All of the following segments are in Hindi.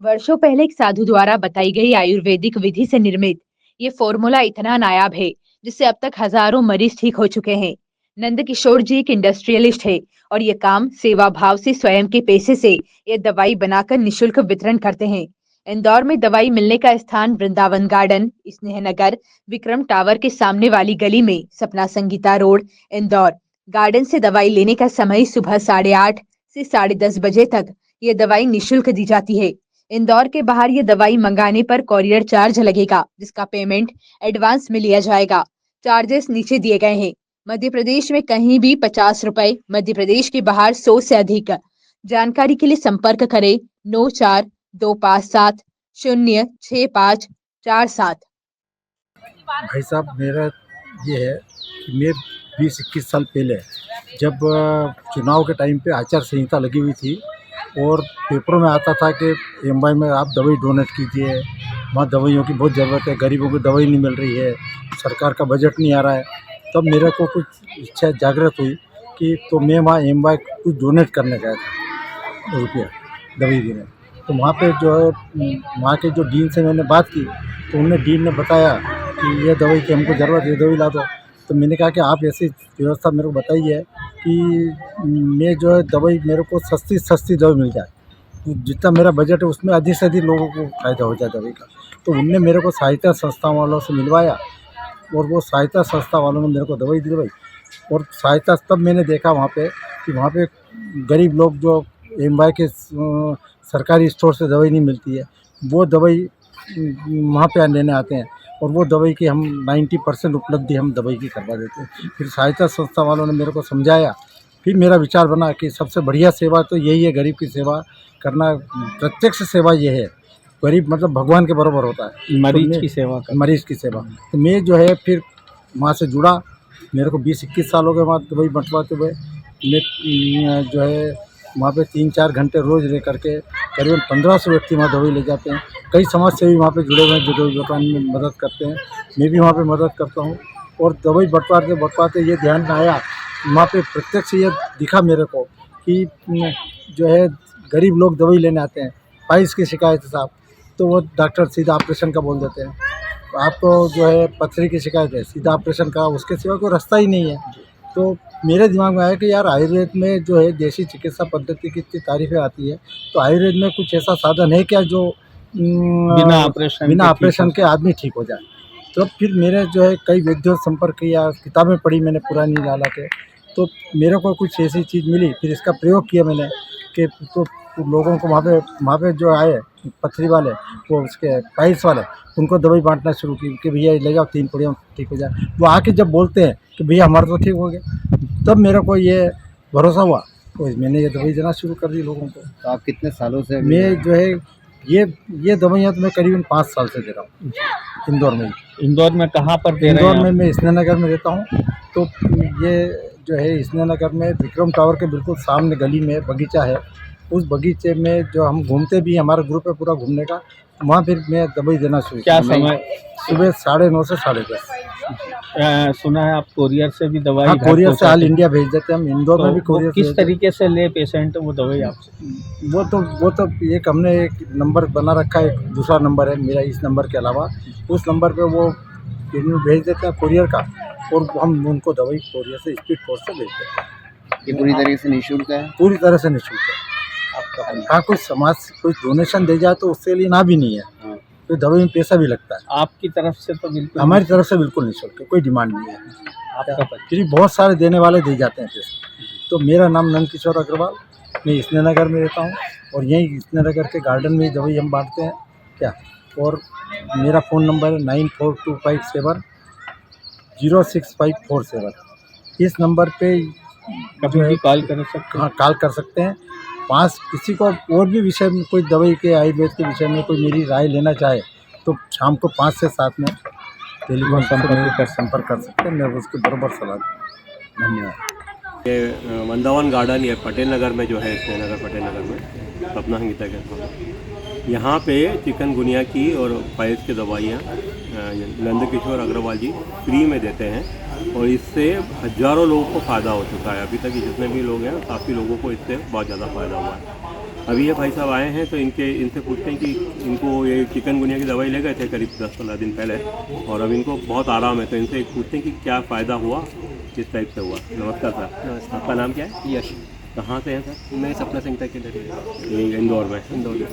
वर्षों पहले एक साधु द्वारा बताई गई आयुर्वेदिक विधि से निर्मित ये फॉर्मूला इतना नायाब है जिससे अब तक हजारों मरीज ठीक हो चुके हैं। नंद किशोर जी एक इंडस्ट्रियलिस्ट है और ये काम सेवा भाव से स्वयं के पैसे से ये दवाई बनाकर निशुल्क वितरण करते हैं। इंदौर में दवाई मिलने का स्थान वृंदावन गार्डन, स्नेहनगर, विक्रम टावर के सामने वाली गली में सपना संगीता रोड, इंदौर। गार्डन से दवाई लेने का समय सुबह 8:30 से 10:30 बजे तक ये दवाई निशुल्क दी जाती है। इंदौर के बाहर ये दवाई मंगाने पर कॉरियर चार्ज लगेगा, जिसका पेमेंट एडवांस में लिया जाएगा। चार्जेस नीचे दिए गए हैं। मध्य प्रदेश में कहीं भी 50 रुपए, मध्य प्रदेश के बाहर 100 से अधिक। जानकारी के लिए संपर्क करें 94-257-06547। भाई साहब, मेरा ये है कि मैं 20-21 साल पहले जब चुनाव के टाइम पे आचार संहिता लगी हुई थी और पेपरों में आता था कि एमवाई में आप दवाई डोनेट कीजिए, वहाँ दवाइयों की बहुत ज़रूरत है, गरीबों को दवाई नहीं मिल रही है, सरकार का बजट नहीं आ रहा है। तब मेरे को कुछ इच्छा जागृत हुई कि तो मैं वहाँ एमवाई कुछ डोनेट करने गया था, रुपया दवाई देने। तो वहाँ पे जो है वहाँ के जो डीन से मैंने बात की तो उन्होंने डीन ने बताया कि ये दवाई की हमको ज़रूरत है, ये दवाई ला दो। तो मैंने कहा कि आप ऐसी व्यवस्था मेरे को बताइए कि मैं जो है दवाई मेरे को सस्ती सस्ती दवाई मिल जाए, तो जितना मेरा बजट है उसमें अधिक से अधिक लोगों को फ़ायदा हो जाए दवाई का। तो उनने मेरे को सहायता संस्था वालों से मिलवाया और वो सहायता संस्था वालों ने मेरे को दवाई दिलवाई। और सहायता तब मैंने देखा वहाँ पे कि वहाँ पे गरीब लोग जो एमवाई के सरकारी स्टोर से दवाई नहीं मिलती है, वो दवाई वहाँ पे लेने आते हैं और वो दवाई की हम 90% उपलब्धि हम दवाई की करवा देते हैं। फिर सहायता संस्था वालों ने मेरे को समझाया, फिर मेरा विचार बना कि सबसे बढ़िया सेवा तो यही है, गरीब की सेवा करना। प्रत्यक्ष सेवा ये है, गरीब मतलब भगवान के बराबर होता है, मरीज की सेवा कर। मरीज़ की सेवा। तो मैं जो है फिर वहाँ से जुड़ा। मेरे को 20-21 साल हो गए वहाँ दवाई बँटवाते हुए। मैं जो है वहाँ पे 3-4 घंटे रोज़ रह करके करीबन 1500 व्यक्ति वहाँ दवाई ले जाते हैं। कई समाज सेवी वहाँ पे जुड़े हुए हैं जो दवाई दुकान में मदद करते हैं, मैं भी वहाँ पे मदद करता हूँ। और दवाई बँटवाते बँटवाते ये ध्यान में आया, वहाँ पे प्रत्यक्ष ये दिखा मेरे को कि जो है गरीब लोग दवाई लेने आते हैं, पाइल्स की शिकायत है साहब, तो वो डॉक्टर सीधा ऑपरेशन का बोल देते हैं। आपको जो है पथरी की शिकायत है, सीधा ऑपरेशन का, उसके सिवा कोई रास्ता ही नहीं है। तो मेरे दिमाग में आया कि यार आयुर्वेद में जो है देसी चिकित्सा पद्धति की इतनी तारीफ़ें आती है, तो आयुर्वेद में कुछ ऐसा साधन है क्या जो बिना ऑपरेशन के आदमी ठीक हो जाए। तो फिर मेरे जो है कई वैद्यों से संपर्क किया, किताबें पढ़ी मैंने पुरानी डाला के, तो मेरे को कुछ ऐसी चीज़ मिली। फिर इसका प्रयोग किया मैंने कि तो लोगों को वहाँ पे जो आए पथरी वाले, वो उसके पाइल्स वाले, उनको दवाई बांटना शुरू की कि भैया ले जाओ 3 पुड़ियों ठीक हो जाए। वो आके जब बोलते हैं कि भैया हमारा तो ठीक हो गया, तब मेरे को ये भरोसा हुआ, तो मैंने ये दवाई देना शुरू कर दी लोगों को। तो आप कितने सालों से? मैं जो है ये दवाइयाँ तो मैं करीबन 5 साल से दे रहा हूँ इंदौर में ही। इंदौर में कहाँ पर दे रहे हैं? इंदौर में मैं स्नेहनगर में रहता हूँ। तो ये जो है स्नेहनगर में विक्रम टावर के बिल्कुल सामने गली में बगीचा है, उस बगीचे में जो हम घूमते भी, हमारा ग्रुप है पूरा घूमने का, वहाँ फिर मैं दवाई देना शुरू क्या किया। समय? सुबह 9:30 से 10:30। सुना है आप कोरियर से भी दवाई? हाँ, कोरियर से ऑल इंडिया भेज देते हैं हम। इंदौर में भी तो कोरियर किस से तरीके से ले पेशेंट वो दवाई आपसे? वो तो एक हमने एक नंबर बना रखा है, एक दूसरा नंबर है मेरा इस नंबर के अलावा, उस नंबर पे वो भेज देते हैं कोरियर का, और हम उनको दवाई कोरियर से स्पीड पोस्ट से भेजते हैं। ये पूरी तरीके से निःशुल्क है? पूरी तरह से निःशुल्क है। हाँ, कोई समाज कोई डोनेशन दे जाए तो उसके लिए ना भी नहीं है, हाँ। तो दवाई में पैसा भी लगता है। आपकी तरफ से तो बिल्कुल? हमारी तरफ से बिल्कुल निःशुल्क है, कोई डिमांड नहीं है। आपका फिर बहुत सारे देने वाले दे जाते हैं पैसे। तो मेरा नाम नंद किशोर अग्रवाल, मैं स्नेहनगर में रहता हूँ और यहीं स्नेहनगर के गार्डन में दवाई हम बांटते हैं क्या। और मेरा फ़ोन नंबर है 9425706547। इस नंबर पे कभी भी कॉल कर सकते हैं? हाँ, कॉल कर सकते हैं। 5 किसी को और भी विषय में, कोई दवाई के आयुर्वेद के विषय में कोई मेरी राय लेना चाहे तो शाम को 5 से 7 में टेलीफोन संपर्क कर सकते हैं, मैं उसकी बराबर सलाह दूँ। धन्यवाद। ये वृंदावन गार्डन ये पटेल नगर में जो है, स्नेहनगर पटेल नगर में सपना संगीता के साथ, यहाँ पे चिकनगुनिया की और पाइल्स की दवाइयाँ नंद किशोर अग्रवाल जी फ्री में देते हैं और इससे हज़ारों लोगों को फ़ायदा हो चुका है। अभी तक जितने भी लोग हैं, काफ़ी लोगों को इससे बहुत ज़्यादा फ़ायदा हुआ है। अभी ये भाई साहब आए हैं तो इनसे पूछते हैं कि इनको ये चिकनगुनिया की दवाई ले गए थे करीब 10-15 दिन पहले और अब इनको बहुत आराम है, तो इनसे पूछते हैं कि क्या फ़ायदा हुआ, किस टाइप से हुआ। नमस्कार सर, नमस्कार। आपका नाम क्या है? यश, कहाँ से हैं सर? मैं सपना संहिता के लिए ये इंदौर में। इंदौर में।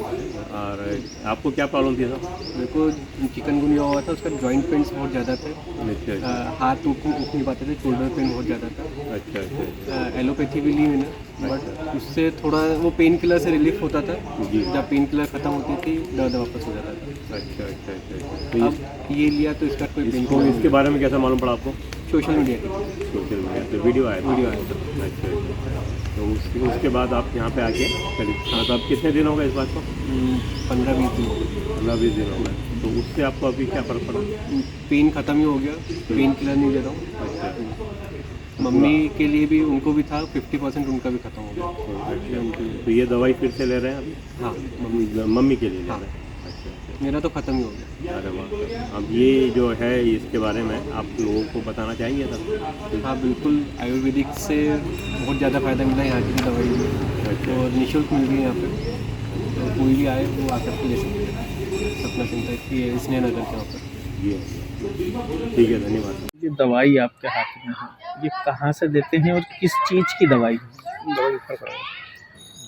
और आपको क्या प्रॉब्लम थी सर? मेरे को चिकनगुनिया हुआ था, उसका जॉइंट पेन्स बहुत ज़्यादा थे, अच्छा हाथ उठ नहीं पाते थे, शोल्डर पेन बहुत ज़्यादा था। अच्छा अच्छा एलोपैथी भी ली मैंने, बट उससे थोड़ा वो पेन किलर से रिलीफ होता था। जी। जब पेन किलर ख़त्म होती थी दर्द वापस हो जाता था। अच्छा अच्छा अच्छा तो अब ये लिया तो इसका कोई पेन इसको इसके बारे में कैसा मालूम पड़ा आपको? सोशल मीडिया की सोशल मीडिया पे वीडियो आया था? वीडियो आया था। अच्छा तो उसके बाद आप यहाँ पे आके करीब, हाँ, तो अब कितने दिन हो गए इस बात को? 15-20 दिन हो गए। 15-20 दिन हो गए। तो उससे आपको अभी क्या फ़र्क पड़ा? पेन ख़त्म ही हो गया, पेन किलर नहीं ले रहा हूँ। अच्छा मम्मी के लिए भी, उनको भी था, 50% उनका भी ख़त्म हो गया। तो ये दवाई फिर से ले रहे हैं अभी? हाँ, मम्मी के लिए ले रहे हैं? अच्छा अच्छा मेरा तो ख़त्म ही हो गया। अरे वाह। अब ये जो है इसके बारे में आप लोगों को बताना चाहेंगे सर? हाँ बिल्कुल, आयुर्वेदिक से बहुत ज़्यादा फ़ायदा मिला यहाँ की दवाई में, अच्छा और निःशुल्क मिल रही है यहाँ पे, तो कोई भी आए वो आकर के ले सकते हैं। सपना संहिता की स्नेहनगर के वहाँ पर। ये ठीक है, धन्यवाद। ये दवाई आपके हाथ में है, ये कहाँ से देते हैं और किस चीज़ की दवाई है?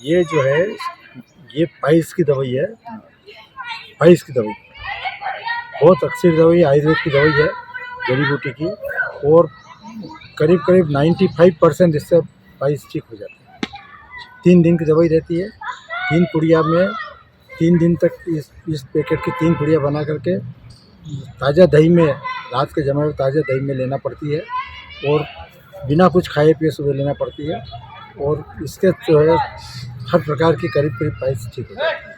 ये जो है ये पाइल्स की दवाई है, पाइल्स की दवाई बहुत अच्छी दवाई, आयुर्वेद की दवाई है, जड़ी बूटी की, और करीब करीब 95% इससे पाइल्स ठीक हो जाते हैं। 3 दिन की दवाई रहती है, 3 पुड़िया में 3 दिन तक इस पैकेट की 3 पुड़िया बना करके ताज़ा दही में, रात के जमे हुए ताज़ा दही में लेना पड़ती है, और बिना कुछ खाए पिए सुबह लेना पड़ती है, और इसके जो है हर प्रकार की करीब करीब पाइल्स ठीक हो जाती है।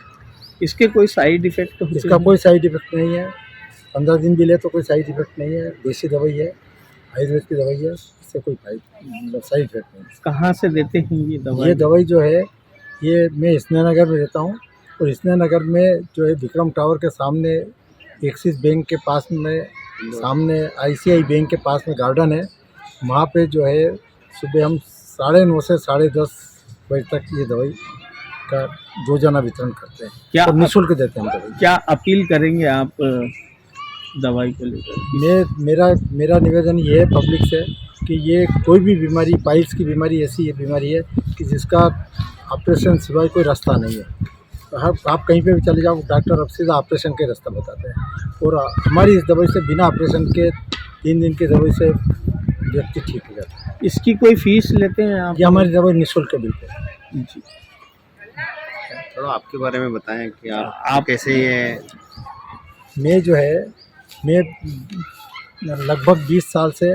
इसके कोई साइड इफ़ेक्ट होते इसका हैं? कोई साइड इफ़ेक्ट नहीं है, 15 दिन भी ले तो कोई साइड इफ़ेक्ट नहीं है, देसी दवाई है, आयुर्वेद की दवाई है, इससे कोई साइड इफ़ेक्ट नहीं है। कहाँ से देते हैं ये दवाई? ये दवाई जो है ये मैं स्नेहनगर में रहता हूँ, और स्नेहनगर में जो है विक्रम टावर के सामने एक्सिस बैंक के पास में, सामने ICI बैंक के पास में गार्डन है, वहाँ पे जो है सुबह हम 9:30 से 10:30 बजे तक ये दवाई का रोजाना वितरण करते हैं, क्या और निःशुल्क देते हैं हम दवाई। क्या अपील करेंगे आप दवाई को लेकर? मेरा निवेदन ये है पब्लिक से कि ये कोई भी बीमारी, पाइल्स की बीमारी ऐसी बीमारी है कि जिसका ऑपरेशन सिवाय कोई रास्ता नहीं है। तो आप कहीं पे भी चले जाओ, डॉक्टर अब सीधा ऑपरेशन के रास्ता बताते हैं, और हमारी इस दवाई से बिना ऑपरेशन के 3 दिन की दवाई से व्यक्ति ठीक हो जाता है। इसकी कोई फीस लेते हैं आप? ये हमारी दवाई निःशुल्क है बिल्कुल। जी। थोड़ा आपके बारे में बताएं कि आप कैसे ये मैं लगभग 20 साल से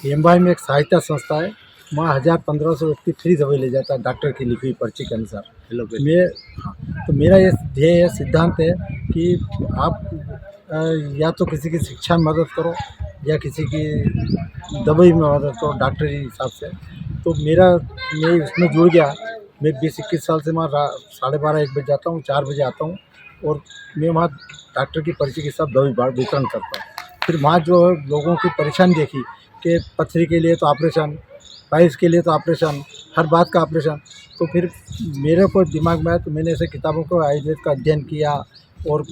एम्बाई में एक सहायता संस्था है, वहाँ 1000-1500 व्यक्ति फ्री दवाई ले जाता है डॉक्टर की लिखी हुई पर्ची के अनुसार। तो मेरा ये ध्येय है, सिद्धांत है कि आप या तो किसी की शिक्षा में मदद करो या किसी की दवाई में मदद करो डॉक्टरी हिसाब से। तो मैं उसमें जुड़ गया। मैं 20-21 साल से वहाँ 12:30-1 बजे जाता हूँ, 4 बजे आता हूँ, और मैं वहाँ डॉक्टर की पर्ची के साथ दवाई वितरण करता हूँ। फिर वहाँ जो है लोगों की परेशानी देखी कि पथरी के लिए तो ऑपरेशन, पाइल्स के लिए तो ऑपरेशन, हर बात का ऑपरेशन। तो फिर मेरे को दिमाग में आया, तो मैंने ऐसे किताबों को आयुर्वेद का अध्ययन किया, और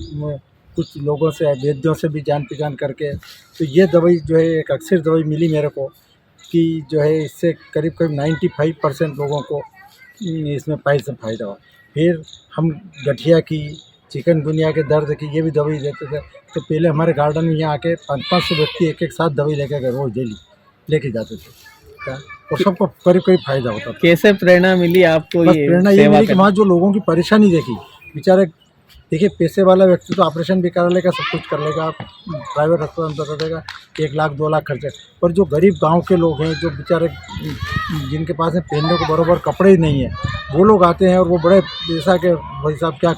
कुछ लोगों से, वैद्यों से भी जान पहचान करके तो ये दवाई जो है एक अक्सर दवाई मिली मेरे को कि जो है इससे करीब करीब 95% लोगों को इसमें पाइल्स से फ़ायदा हुआ। फिर हम गठिया की, चिकनगुनिया के दर्द की ये भी दवाई देते थे। तो पहले हमारे गार्डन में यहाँ आके 500 व्यक्ति एक साथ दवाई लेके गए, रोज़ डेली लेके जाते थे क्या, और सबको करीब करीब फ़ायदा होता था। कैसे प्रेरणा मिली आपको? बस ये प्रेरणा ये सेवा मिली कि करने? वहाँ जो लोगों की परेशानी देखी, बेचारे देखिए पैसे वाला व्यक्ति तो ऑपरेशन भी करा लेगा, सब कुछ कर लेगा, प्राइवेट अस्पताल में बता देगा 1 लाख 2 लाख खर्चे, पर जो गरीब गांव के लोग हैं, जो बेचारे जिनके पास में पहनने को बराबर कपड़े ही नहीं है, वो लोग आते हैं और वो बड़े ऐसा कि भाई साहब क्या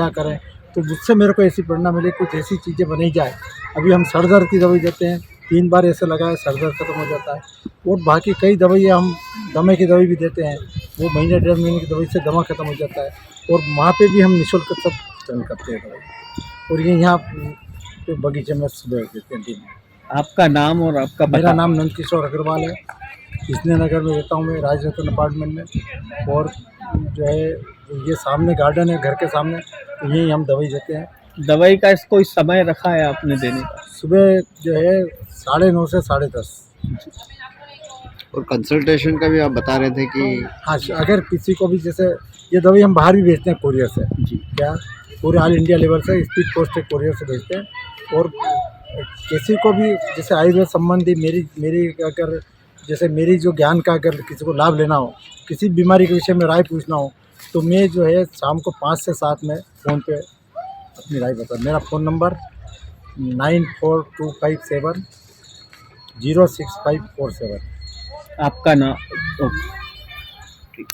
करें। तो मुझसे मेरे को ऐसी प्रेरणा मिली, कुछ ऐसी चीज़ें बनाई जाए। अभी हम सर दर्द की दवाई देते हैं, 3 बार ऐसे लगाए सर दर्द खत्म हो जाता है, और बाकी कई दवाइयाँ हम दमे की दवाई भी देते हैं, वो महीने 1.5 महीने की दवाई से दमा खत्म हो जाता है, और वहाँ पे भी हम निःशुल्क सब वितरण करते हैं दवाई। और ये यहाँ पे बगीचे में सुबह देते हैं दिन में। आपका नाम और आपका मेरा पता? नाम नंदकिशोर अग्रवाल है, कृष्ण नगर में रहता हूँ मैं, राजरत्न अपार्टमेंट में। और जो है ये सामने गार्डन है घर के सामने, तो यहीं हम दवाई देते हैं। दवाई का कोई समय रखा है आपने देने का? सुबह जो है 9:30 से 10:30। और कंसल्टेशन का भी आप बता रहे थे कि हाँ, अगर किसी को भी जैसे ये दवाई हम बाहर भी भेजते हैं कोरियर से, जी। क्या पूरे ऑल इंडिया लेवल से स्पीड पोस्ट कोरियर से भेजते हैं। और किसी को भी जैसे आयुर्वेद संबंधी मेरी अगर जैसे मेरी जो ज्ञान का अगर किसी को लाभ लेना हो, किसी बीमारी के विषय में राय पूछना हो, तो मैं जो है शाम को 5 से 7 में फ़ोन पे अपनी राय बता। मेरा फ़ोन नंबर 9425706547। आपका नाम?